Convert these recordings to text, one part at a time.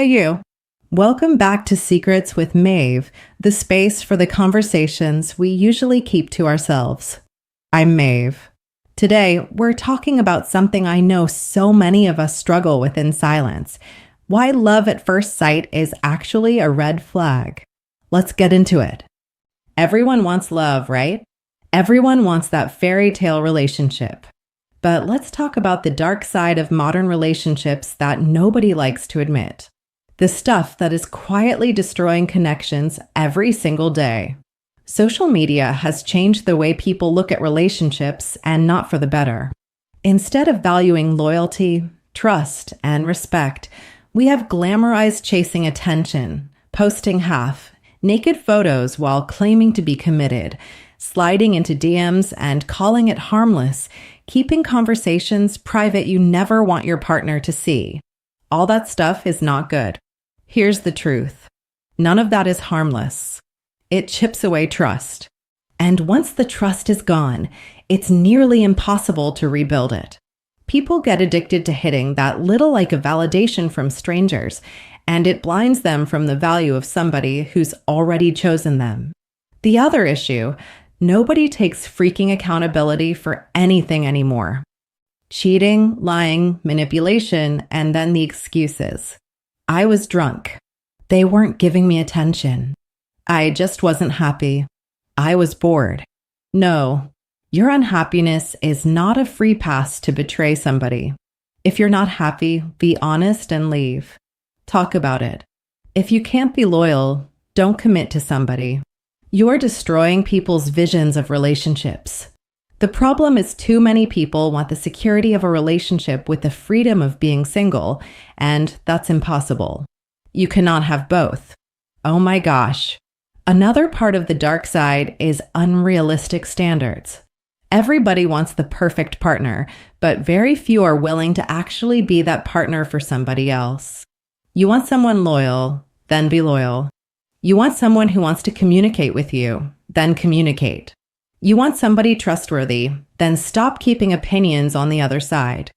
Hey, you. Welcome back to Secrets with Maeve, the space for the conversations we usually keep to ourselves. I'm Maeve. Today, we're talking about something I know so many of us struggle with in silence: why love at first sight is actually a red flag. Let's get into it. Everyone wants love, right? Everyone wants that fairy tale relationship. But let's talk about the dark side of modern relationships that nobody likes to admit. The stuff that is quietly destroying connections every single day. Social media has changed the way people look at relationships, and not for the better. Instead of valuing loyalty, trust, and respect, we have glamorized chasing attention, posting half, naked photos while claiming to be committed, sliding into DMs and calling it harmless, keeping conversations private you never want your partner to see. All that stuff is not good. Here's the truth. None of that is harmless. It chips away trust. And once the trust is gone, it's nearly impossible to rebuild it. People get addicted to hitting that little like a validation from strangers, and it blinds them from the value of somebody who's already chosen them. The other issue: nobody takes freaking accountability for anything anymore. Cheating, lying, manipulation, and then the excuses. I was drunk. They weren't giving me attention. I just wasn't happy. I was bored. No, your unhappiness is not a free pass to betray somebody. If you're not happy, be honest and leave. Talk about it. If you can't be loyal, don't commit to somebody. You're destroying people's visions of relationships. The problem is too many people want the security of a relationship with the freedom of being single, and that's impossible. You cannot have both. Oh my gosh. Another part of the dark side is unrealistic standards. Everybody wants the perfect partner, but very few are willing to actually be that partner for somebody else. You want someone loyal, then be loyal. You want someone who wants to communicate with you, then communicate. You want somebody trustworthy, then stop keeping opinions on the other side.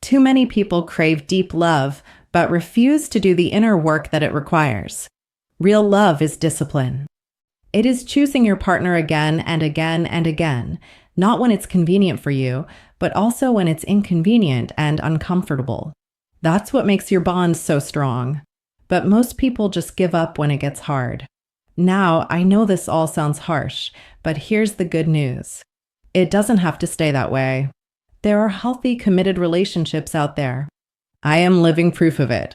Too many people crave deep love, but refuse to do the inner work that it requires. Real love is discipline. It is choosing your partner again and again and again, not when it's convenient for you, but also when it's inconvenient and uncomfortable. That's what makes your bond so strong. But most people just give up when it gets hard. Now, I know this all sounds harsh, but here's the good news. It doesn't have to stay that way. There are healthy, committed relationships out there. I am living proof of it.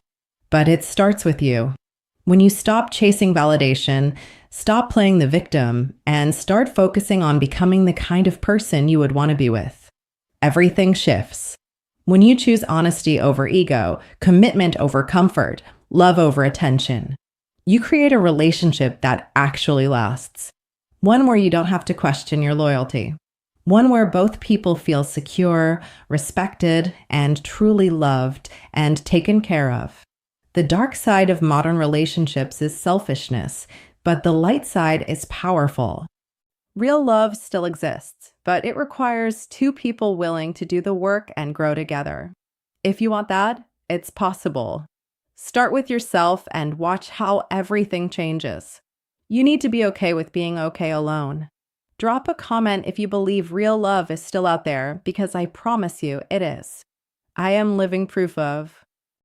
But it starts with you. When you stop chasing validation, stop playing the victim, and start focusing on becoming the kind of person you would want to be with, everything shifts. When you choose honesty over ego, commitment over comfort, love over attention, you create a relationship that actually lasts. One where you don't have to question your loyalty. One where both people feel secure, respected, and truly loved and taken care of. The dark side of modern relationships is selfishness, but the light side is powerful. Real love still exists, but it requires two people willing to do the work and grow together. If you want that, it's possible. Start with yourself and watch how everything changes. You need to be okay with being okay alone. Drop a comment if you believe real love is still out there, because I promise you it is. I am living proof of